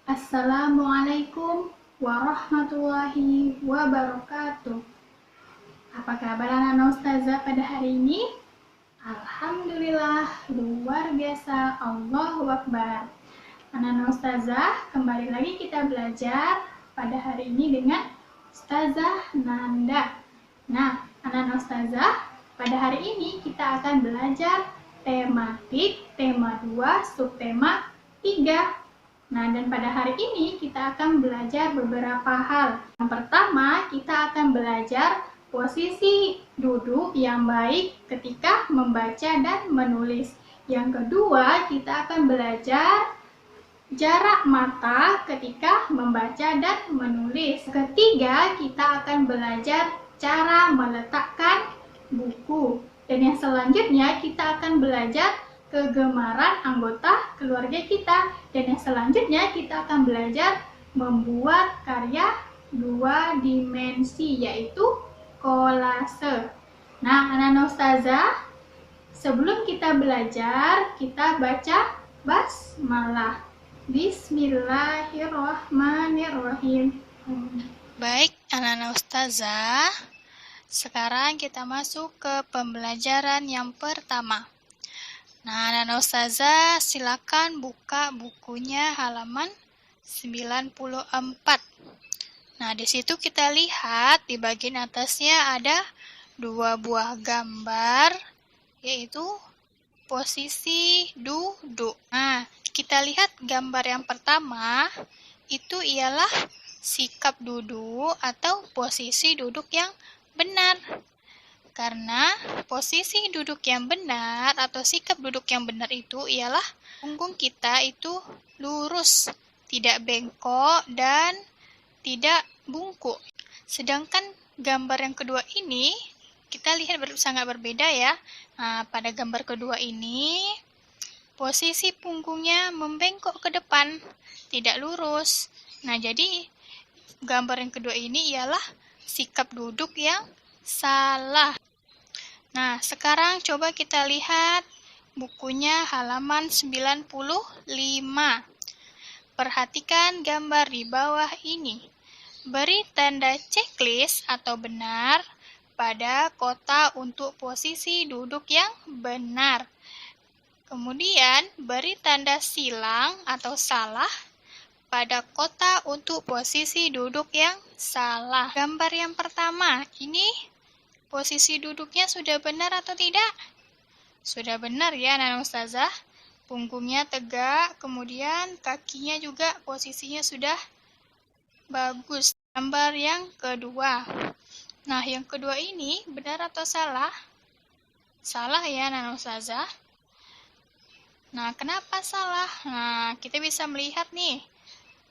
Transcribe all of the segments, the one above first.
Assalamualaikum warahmatullahi wabarakatuh. Apa kabar anak-anak ustazah pada hari ini? Alhamdulillah, luar biasa, Allahu Akbar. Anak-anak ustazah, kembali lagi kita belajar pada hari ini dengan Ustazah Nanda. Nah, anak-anak ustazah, pada hari ini kita akan belajar tematik, tema 2, subtema 3. Nah, dan pada hari ini kita akan belajar beberapa hal. Yang pertama, kita akan belajar posisi duduk yang baik ketika membaca dan menulis. Yang kedua, kita akan belajar jarak mata ketika membaca dan menulis. Ketiga, kita akan belajar cara meletakkan buku. Dan yang selanjutnya, kita akan belajar kegemaran anggota keluarga kita. Dan yang selanjutnya kita akan belajar membuat karya 2 dimensi, yaitu kolase. Nah, anak-anak ustazah, sebelum kita belajar, kita baca basmalah. Bismillahirrahmanirrahim. Baik, anak-anak ustazah, sekarang kita masuk ke pembelajaran yang pertama. Nah, anak-anak ustazah, silakan buka bukunya halaman 94. Nah, di situ kita lihat di bagian atasnya ada 2 buah gambar, yaitu posisi duduk. Nah, kita lihat gambar yang pertama, itu ialah sikap duduk atau posisi duduk yang benar. Karena posisi duduk yang benar atau sikap duduk yang benar itu ialah punggung kita itu lurus, tidak bengkok dan tidak bungkuk. Sedangkan gambar yang kedua ini kita lihat sangat berbeda ya. Nah, pada gambar kedua ini posisi punggungnya membengkok ke depan, tidak lurus. Nah, jadi gambar yang kedua ini ialah sikap duduk yang salah. Nah, sekarang coba kita lihat bukunya halaman 95. Perhatikan gambar di bawah ini. Beri tanda checklist atau benar pada kotak untuk posisi duduk yang benar. Kemudian, beri tanda silang atau salah pada kotak untuk posisi duduk yang salah. Gambar yang pertama, ini posisi duduknya sudah benar atau tidak? Sudah benar ya, anak ustazah. Punggungnya tegak, kemudian kakinya juga posisinya sudah bagus. Gambar yang kedua. Nah, yang kedua ini benar atau salah? Salah ya, anak ustazah. Nah, kenapa salah? Nah, kita bisa melihat nih,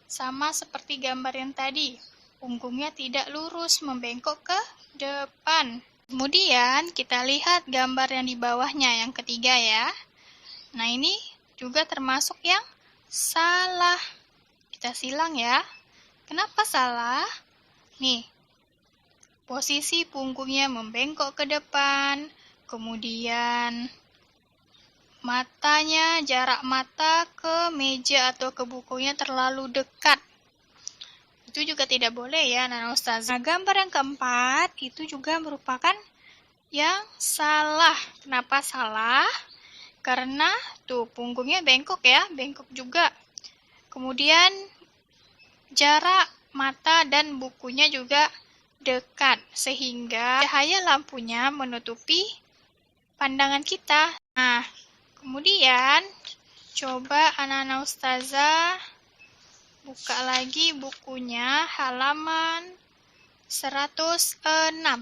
sama seperti gambar yang tadi. Punggungnya tidak lurus, membengkok ke depan. Kemudian kita lihat gambar yang di bawahnya, yang ketiga ya. Nah, ini juga termasuk yang salah. Kita silang ya. Kenapa salah? Nih, posisi punggungnya membengkok ke depan, kemudian matanya, jarak mata ke meja atau ke bukunya terlalu dekat. Itu juga tidak boleh ya, anak ustazah. Nah, gambar yang keempat itu juga merupakan yang salah. Kenapa salah? Karena tuh punggungnya bengkok ya, bengkok juga. Kemudian jarak mata dan bukunya juga dekat, sehingga cahaya lampunya menutupi pandangan kita. Nah, kemudian coba anak-anak ustazah buka lagi bukunya halaman 106.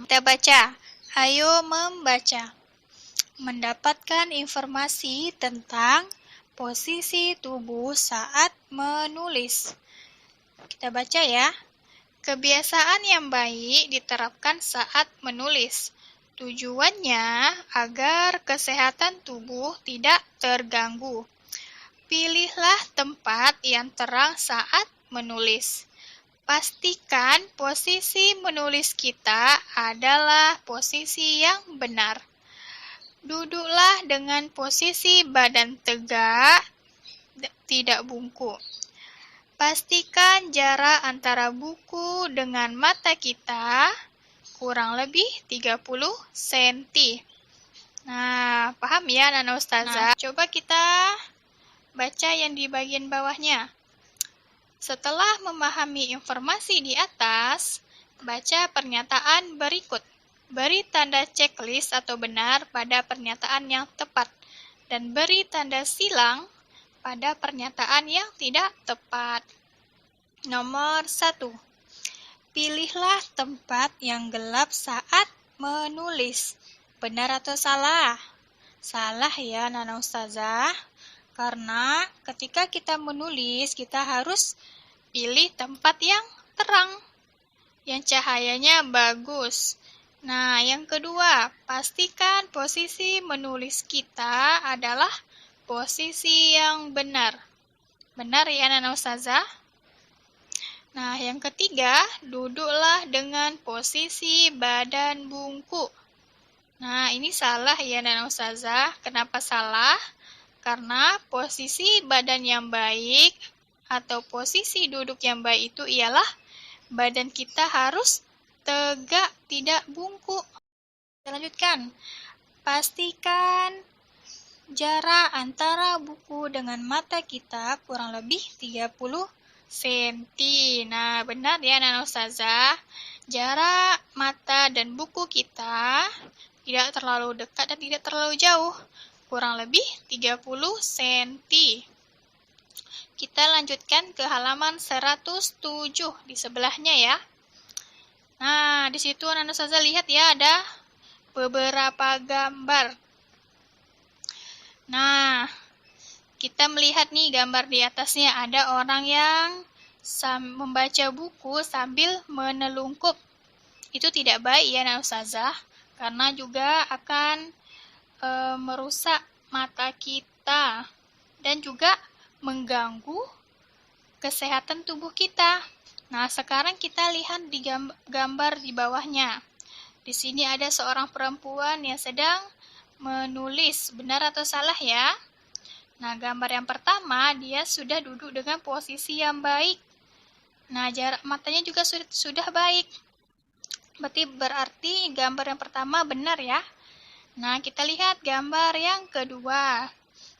Kita baca. Ayo membaca. Mendapatkan informasi tentang posisi tubuh saat menulis. Kita baca ya. Kebiasaan yang baik diterapkan saat menulis. Tujuannya agar kesehatan tubuh tidak terganggu. Pilihlah tempat yang terang saat menulis. Pastikan posisi menulis kita adalah posisi yang benar. Duduklah dengan posisi badan tegak, tidak bungkuk. Pastikan jarak antara buku dengan mata kita kurang lebih 30 cm. Nah, paham ya Nana Ustazah? Coba kita baca yang di bagian bawahnya. Setelah memahami informasi di atas, baca pernyataan berikut. Beri tanda checklist atau benar pada pernyataan yang tepat, dan beri tanda silang pada pernyataan yang tidak tepat. Nomor 1. Pilihlah tempat yang gelap saat menulis. Benar atau salah? Salah ya Nana Ustazah. Karena ketika kita menulis, kita harus pilih tempat yang terang, yang cahayanya bagus. Nah, yang kedua, pastikan posisi menulis kita adalah posisi yang benar. Benar ya Nana Ustazah? Nah, yang ketiga, duduklah dengan posisi badan bungku. Nah, ini salah ya Nana Ustazah. Kenapa salah? Karena posisi badan yang baik atau posisi duduk yang baik itu ialah badan kita harus tegak, tidak bungkuk. Kita lanjutkan. Pastikan jarak antara buku dengan mata kita kurang lebih 30 cm. Nah, benar ya Nana Ustazah. Jarak mata dan buku kita tidak terlalu dekat dan tidak terlalu jauh. Kurang lebih 30 cm. Kita lanjutkan ke halaman 107 di sebelahnya ya. Nah, di situ Nana Ustazah lihat ya ada beberapa gambar. Nah, kita melihat nih gambar di atasnya ada orang yang membaca buku sambil menelungkup. Itu tidak baik ya Nana Ustazah, karena juga akan merusak mata kita dan juga mengganggu kesehatan tubuh kita. Nah, sekarang kita lihat di gambar di bawahnya. Di sini ada seorang perempuan yang sedang menulis. Benar atau salah ya? Nah, gambar yang pertama dia sudah duduk dengan posisi yang baik. Nah, jarak matanya juga sudah baik. Berarti gambar yang pertama benar ya. Nah, kita lihat gambar yang kedua.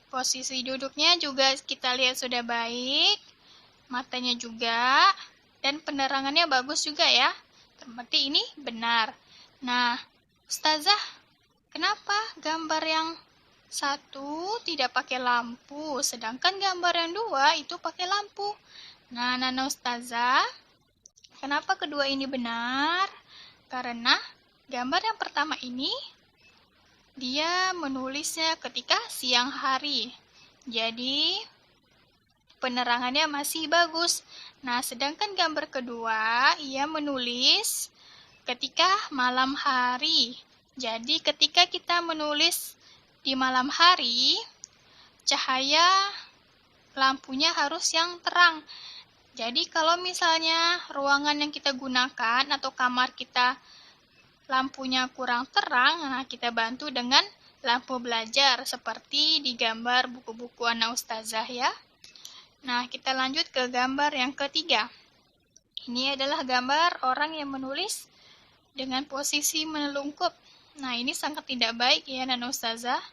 Posisi duduknya juga kita lihat sudah baik. Matanya juga. Dan penerangannya bagus juga ya. Berarti ini benar. Nah, Ustazah, kenapa gambar yang satu tidak pakai lampu, sedangkan gambar yang dua itu pakai lampu? Nah, Nana Ustazah, kenapa kedua ini benar? Karena gambar yang pertama ini dia menulisnya ketika siang hari. Jadi, penerangannya masih bagus. Nah, sedangkan gambar kedua, ia menulis ketika malam hari. Jadi, ketika kita menulis di malam hari, cahaya lampunya harus yang terang. Jadi, kalau misalnya ruangan yang kita gunakan atau kamar kita lampunya kurang terang, nah kita bantu dengan lampu belajar seperti di gambar buku-buku anak Ustazah ya. Nah, kita lanjut ke gambar yang ketiga. Ini adalah gambar orang yang menulis dengan posisi menelungkup. Nah, ini sangat tidak baik ya Nana Ustazah.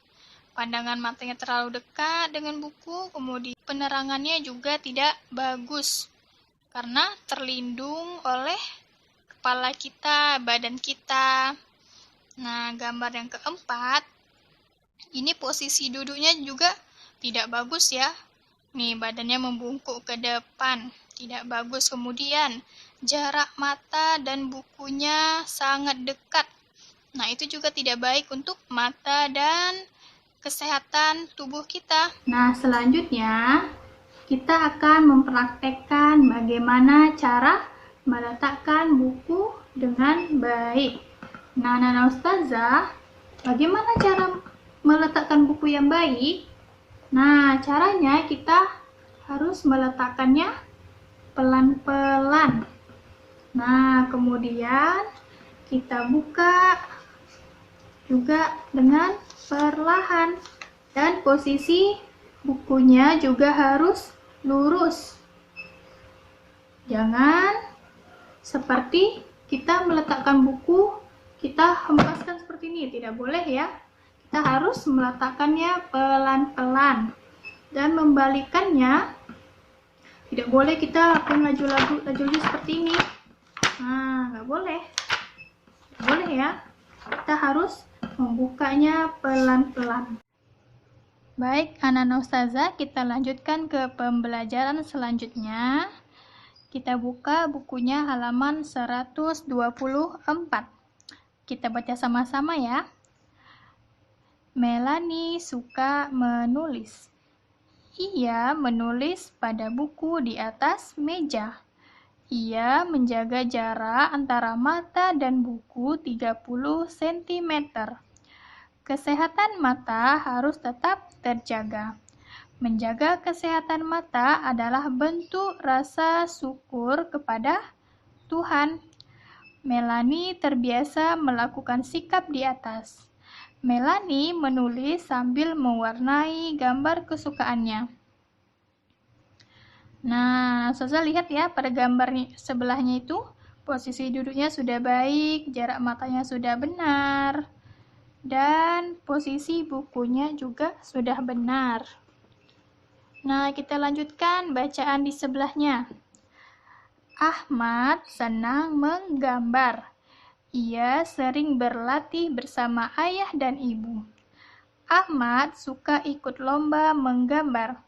Pandangan matanya terlalu dekat dengan buku, kemudian penerangannya juga tidak bagus karena terlindung oleh kepala kita, badan kita. Nah, gambar yang keempat, ini posisi duduknya juga tidak bagus ya. Nih, badannya membungkuk ke depan, tidak bagus. Kemudian, jarak mata dan bukunya sangat dekat. Nah, itu juga tidak baik untuk mata dan kesehatan tubuh kita. Nah, selanjutnya kita akan mempraktekkan bagaimana cara meletakkan buku dengan baik. Nah, Nana Ustazah, bagaimana cara meletakkan buku yang baik? Nah, caranya kita harus meletakkannya pelan-pelan. Nah, kemudian kita buka juga dengan perlahan. Dan posisi bukunya juga harus lurus. Jangan seperti kita meletakkan buku, kita hempaskan seperti ini, tidak boleh ya. Kita harus meletakkannya pelan-pelan dan membalikannya. Tidak boleh kita lakukan laju-laju seperti ini. Nah, nggak boleh. Nggak boleh ya. Kita harus membukanya pelan-pelan. Baik, anak-anak ustazah, kita lanjutkan ke pembelajaran selanjutnya. Kita buka bukunya halaman 124. Kita baca sama-sama ya. Melanie suka menulis. Ia menulis pada buku di atas meja. Ia menjaga jarak antara mata dan buku 30 cm. Kesehatan mata harus tetap terjaga. Menjaga kesehatan mata adalah bentuk rasa syukur kepada Tuhan. Melanie terbiasa melakukan sikap di atas. Melanie menulis sambil mewarnai gambar kesukaannya. Nah, Ustazah lihat ya pada gambar sebelahnya itu, posisi duduknya sudah baik, jarak matanya sudah benar, dan posisi bukunya juga sudah benar. Nah, kita lanjutkan bacaan di sebelahnya. Ahmad senang menggambar. Ia sering berlatih bersama ayah dan ibu. Ahmad suka ikut lomba menggambar.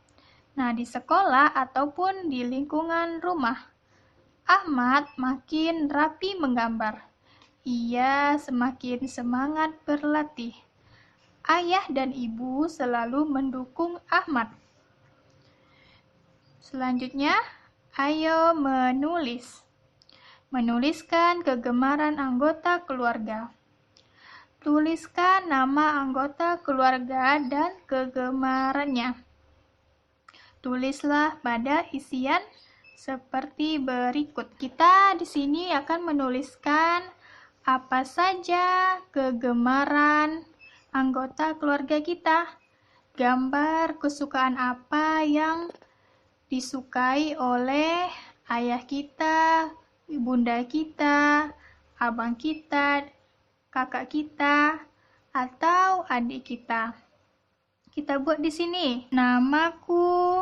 Nah, di sekolah ataupun di lingkungan rumah, Ahmad makin rapi menggambar. Ia semakin semangat berlatih. Ayah dan ibu selalu mendukung Ahmad. Selanjutnya, ayo menulis. Menuliskan kegemaran anggota keluarga. Tuliskan nama anggota keluarga dan kegemarannya. Tulislah pada isian seperti berikut. Kita di sini akan menuliskan apa saja kegemaran anggota keluarga kita. Gambar kesukaan apa yang disukai oleh ayah kita, bunda kita, abang kita, kakak kita, atau adik kita. Kita buat di sini. Namaku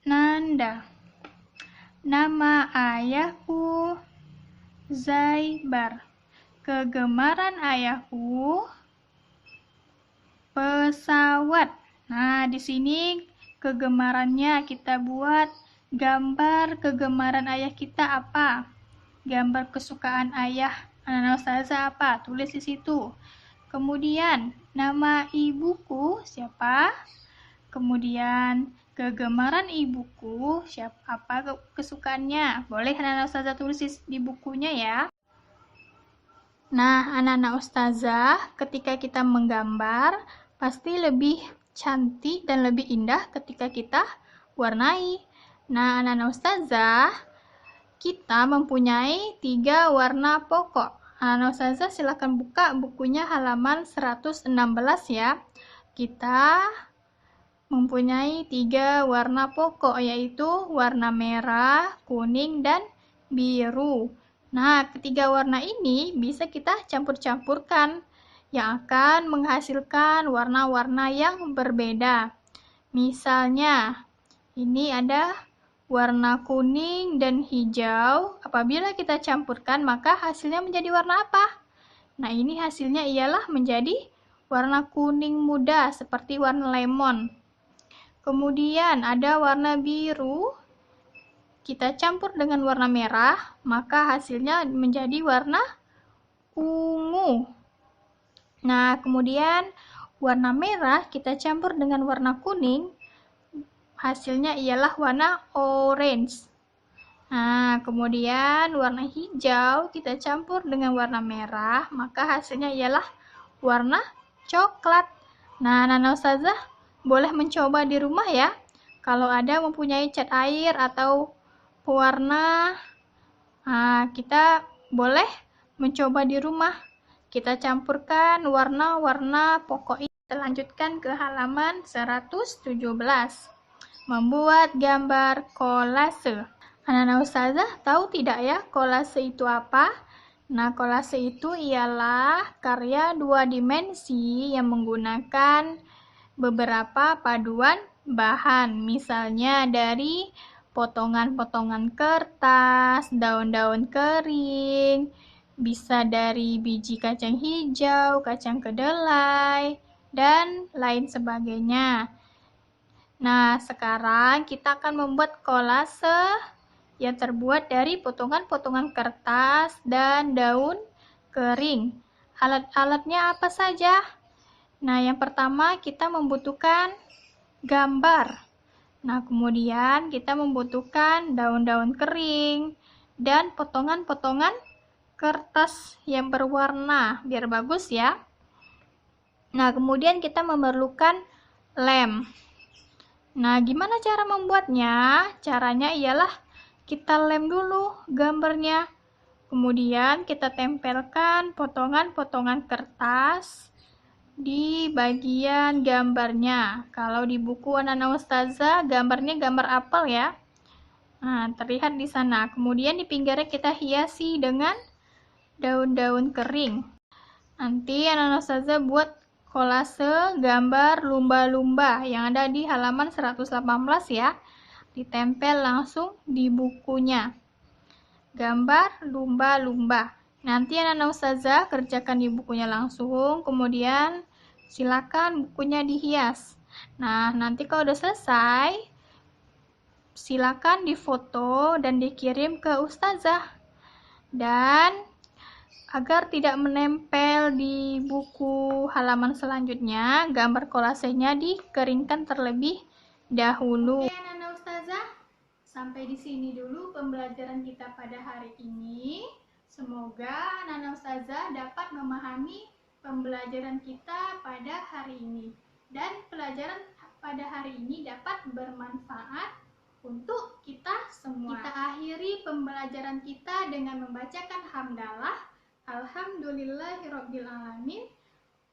Nanda. Nama ayahku Zaibar. Kegemaran ayahku pesawat. Nah, di sini kegemarannya kita buat gambar kegemaran ayah kita apa? Gambar kesukaan ayah anak-anak ustazah apa? Tulis di situ. Kemudian nama ibuku siapa? Kemudian kegemaran ibuku apa kesukaannya? Boleh anak-anak ustazah tulis di bukunya ya. Nah, anak-anak ustazah, ketika kita menggambar pasti lebih cantik dan lebih indah ketika kita warnai. Nah, anak-anak ustazah, kita mempunyai 3 warna pokok. Anak-anak ustazah silakan buka bukunya halaman 116 ya. Kita mempunyai 3 warna pokok, yaitu warna merah, kuning, dan biru. Nah, ketiga warna ini bisa kita campur-campurkan yang akan menghasilkan warna-warna yang berbeda. Misalnya, ini ada warna kuning dan hijau. Apabila kita campurkan, maka hasilnya menjadi warna apa? Nah, ini hasilnya ialah menjadi warna kuning muda seperti warna lemon. Kemudian ada warna biru. Kita campur dengan warna merah, maka hasilnya menjadi warna ungu. Nah, kemudian warna merah kita campur dengan warna kuning, hasilnya ialah warna orange. Nah, kemudian warna hijau kita campur dengan warna merah, maka hasilnya ialah warna coklat. Nah, anak-anak ustazah boleh mencoba di rumah ya. Kalau ada mempunyai cat air atau pewarna, kita boleh mencoba di rumah. Kita campurkan warna-warna pokok ini. Kita lanjutkan ke halaman 117. Membuat gambar kolase. Anak-anak ustazah tahu tidak ya kolase itu apa? Nah, kolase itu ialah karya dua dimensi yang menggunakan beberapa paduan bahan, misalnya dari potongan-potongan kertas, daun-daun kering, bisa dari biji kacang hijau, kacang kedelai, dan lain sebagainya. Nah, sekarang kita akan membuat kolase yang terbuat dari potongan-potongan kertas dan daun kering. Alat-alatnya apa saja? Nah, yang pertama kita membutuhkan gambar. Nah, kemudian kita membutuhkan daun-daun kering dan potongan-potongan kertas yang berwarna biar bagus ya. Nah, kemudian kita memerlukan lem. Nah, gimana cara membuatnya? Caranya ialah kita lem dulu gambarnya. Kemudian kita tempelkan potongan-potongan kertas di bagian gambarnya. Kalau di buku anak-anak ustazah, gambarnya gambar apel ya. Nah, terlihat di sana. Kemudian di pinggirnya kita hiasi dengan daun-daun kering. Nanti anak-anak ustazah buat kolase gambar lumba-lumba yang ada di halaman 118 ya. Ditempel langsung di bukunya. Gambar lumba-lumba. Nanti anak-anak ustazah kerjakan di bukunya langsung, kemudian silakan bukunya dihias. Nah, nanti kalau udah selesai, silakan difoto dan dikirim ke ustazah. Dan agar tidak menempel di buku halaman selanjutnya, gambar kolasenya dikeringkan terlebih dahulu. Oke, anak-anak ustazah, sampai di sini dulu pembelajaran kita pada hari ini. Semoga anak-anak ustazah dapat memahami pembelajaran kita pada hari ini. Dan pelajaran pada hari ini dapat bermanfaat untuk kita semua. Kita akhiri pembelajaran kita dengan membacakan hamdalah. Alhamdulillahirrabbilalamin.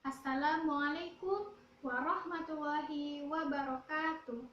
Assalamualaikum warahmatullahi wabarakatuh.